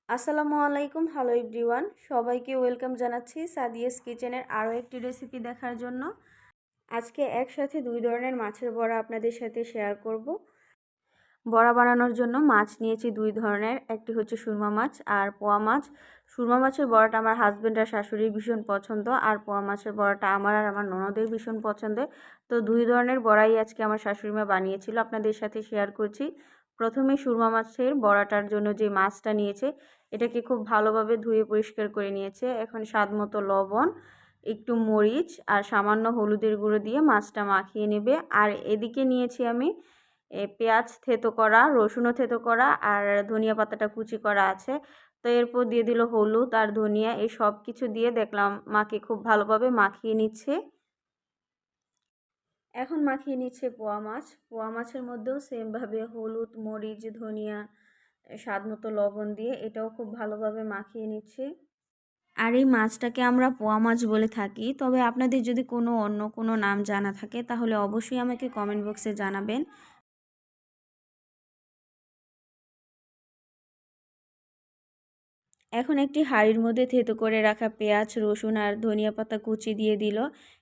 আসসালামু আলাইকুম, hello everyone, সবাইকে ওয়েলকাম জানাচ্ছি সাদিয়াস কিচেনের আরও একটি রেসিপি দেখার জন্য। আজকে একসাথে দুই ধরনের মাছের বড়া আপনাদের সাথে শেয়ার করব। বড়া বানানোর জন্য মাছ নিয়েছি দুই ধরনের, একটি হচ্ছে সুরমা মাছ আর পোয়া মাছ। সুরমা মাছের বড়াটা আমার হাজব্যান্ড আর শাশুড়ির ভীষণ পছন্দ, আর পোয়া মাছের বড়াটা আমার আর আমার ননদের ভীষণ পছন্দের। তো দুই ধরনের বড়াই আজকে আমার শাশুড়িমা বানিয়েছিল, আপনাদের সাথে শেয়ার করছি। প্রথমে সুরমা মাছের বড়াটার জন্য যে মাছটা নিয়েছে, এটাকে খুব ভালোভাবে ধুয়ে পরিষ্কার করে নিয়েছে। এখন স্বাদ মতো লবণ, একটু মরিচ আর সামান্য হলুদের গুঁড়ো দিয়ে মাছটা মাখিয়ে নেবে। আর এদিকে নিয়েছি আমি পেঁয়াজ থেতো করা, রসুনও থেতো করা, আর ধনিয়া পাতাটা কুচি করা আছে। তো এরপর দিয়ে দিল হলুদ আর ধনিয়া, এই সব কিছু দিয়ে দেখলাম মাকে খুব ভালোভাবে মাখিয়ে নিচ্ছে। এখন মাখিয়ে নিচ্ছে পোয়া মাছ। পোয়া মাছের মধ্যেও সেমভাবে হলুদ, মরিচ, ধনিয়া, স্বাদ মতো লবণ দিয়ে এটাও খুব ভালোভাবে মাখিয়ে নিচ্ছে। আর এই মাছটাকে আমরা পোয়া মাছ বলে থাকি, তবে আপনাদের যদি অন্য কোনো নাম জানা থাকে তাহলে অবশ্যই আমাকে কমেন্ট বক্সে জানাবেন। এখন একটি হাঁড়ির মধ্যে থেতো করে রাখা পেঁয়াজ, রসুন আর ধনিয়া পাতা কুচি দিয়ে দিল।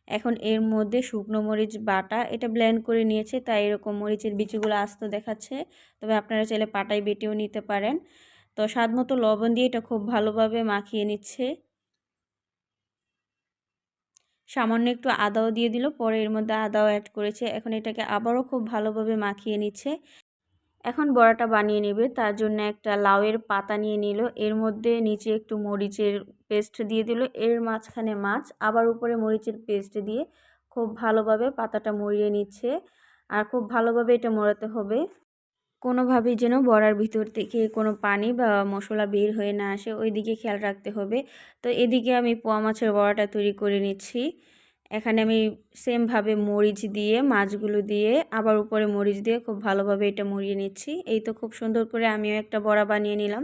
এখন এর মধ্যে শুকনো মরিচ বাটা, এটা ব্লেন্ড করে নিয়েছে তাই এরকম মরিচের বিচিগুলো আস্ত দেখাচ্ছে, তবে আপনারা চাইলে পাটায় বেটেও নিতে পারেন। তো স্বাদ মতো লবণ দিয়ে এটা খুব ভালোভাবে মাখিয়ে নিচ্ছে। সামান্য একটু আদাও দিয়ে দিল, পরে এর মধ্যে আদাও অ্যাড করেছে। এখন এটাকে আবারও খুব ভালোভাবে মাখিয়ে নিচ্ছে। এখন বড়াটা বানিয়ে নেবে, তার জন্য একটা লাউয়ের পাতা নিয়ে নিল, এর মধ্যে নিচে একটু মরিচের পেস্ট দিয়ে দিল, এর মাঝখানে মাছ, আবার উপরে মরিচের পেস্ট দিয়ে খুব ভালোভাবে পাতাটা মুড়িয়ে নিচ্ছে। আর খুব ভালোভাবে এটা মোড়াতে হবে, কোনোভাবেই যেন বড়ার ভিতর থেকে কোনো পানি বা মশলা বের হয়ে না আসে, ওই দিকে খেয়াল রাখতে হবে। তো এদিকে আমি পোয়া মাছের বড়াটা তৈরি করে নিচ্ছি। এখানে আমি সেমভাবে মরিচ দিয়ে, মাছগুলো দিয়ে, আবার উপরে মরিচ দিয়ে খুব ভালোভাবে এটা মুড়িয়ে নিচ্ছি। এই তো খুব সুন্দর করে আমিও একটা বড়া বানিয়ে নিলাম।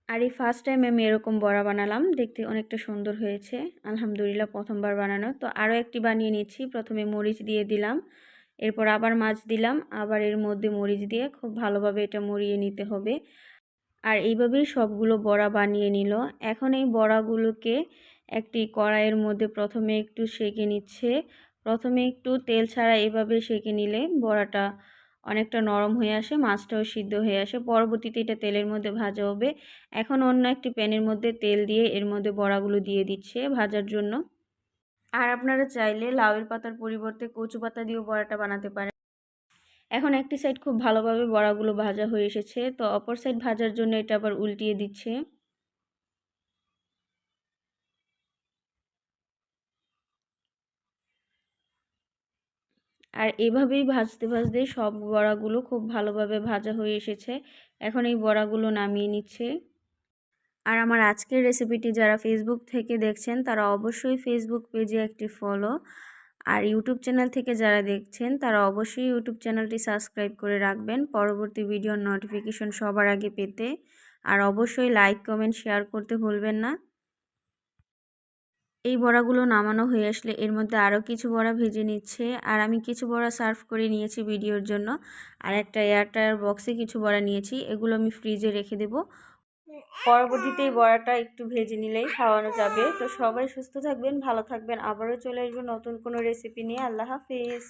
আর এই ফার্স্ট টাইম আমি এরকম বড়া বানালাম, দেখতে অনেকটা সুন্দর হয়েছে আলহামদুলিল্লাহ, প্রথমবার বানানো। তো আরও একটি বানিয়ে নিচ্ছি। প্রথমে মরিচ দিয়ে দিলাম, এরপর আবার মাছ দিলাম, আবার এর মধ্যে মরিচ দিয়ে খুব ভালোভাবে এটা মুড়িয়ে নিতে হবে। আর এইভাবেই সবগুলো বড়া বানিয়ে নিল। এখন এই বড়াগুলোকে একটি কড়াইয়ের মধ্যে প্রথমে একটু সেঁকে নিচ্ছে। প্রথমে একটু তেল ছাড়া এভাবে সেঁকে নিলে বড়াটা অনেকটা নরম হয়ে আসে, মাছটাও সিদ্ধ হয়ে আসে। পরবর্তীতে এটা তেলের মধ্যে ভাজা হবে। এখন অন্য একটি প্যানের মধ্যে তেল দিয়ে এর মধ্যে বড়াগুলো দিয়ে দিচ্ছে ভাজার জন্য। আর আপনারা চাইলে লাউয়ের পাতার পরিবর্তে কচু পাতা দিয়েও বড়াটা বানাতে পারেন। এখন একটি সাইড খুব ভালোভাবে বড়াগুলো ভাজা হয়ে এসেছে, তো অপর সাইড ভাজার জন্য এটা আবার উল্টিয়ে দিচ্ছে। আর এভাবেই ভাজতে ভাজতে সব বড়াগুলো খুব ভালোভাবে ভাজা হয়ে এসেছে। এখন এই বড়াগুলো নামিয়ে নিচ্ছে। আর আমার আজকের রেসিপিটি যারা ফেসবুক থেকে দেখছেন তারা অবশ্যই ফেসবুক পেজে একটি ফলো, আর ইউটিউব চ্যানেল থেকে যারা দেখছেন তারা অবশ্যই ইউটিউব চ্যানেলটি সাবস্ক্রাইব করে রাখবেন পরবর্তী ভিডিওর নোটিফিকেশন সবার আগে পেতে। আর অবশ্যই লাইক, কমেন্ট, শেয়ার করতে ভুলবেন না। এই বড়াগুলো নামানো হয়ে আসলে এর মধ্যে আরও কিছু বড়া ভেজে নিচ্ছে। আর আমি কিছু বড়া সার্ভ করে নিয়েছি ভিডিওর জন্য, আর একটা এয়ারটায়ার বক্সে কিছু বড়া নিয়েছি, এগুলো আমি ফ্রিজে রেখে দেব। পরবর্তীতে এই বড়াটা একটু ভেজে নিলেই খাওয়ানো যাবে। তো সবাই সুস্থ থাকবেন, ভালো থাকবেন, আবারও চলে আসবো নতুন কোনো রেসিপি নিয়ে। আল্লাহ হাফিজ।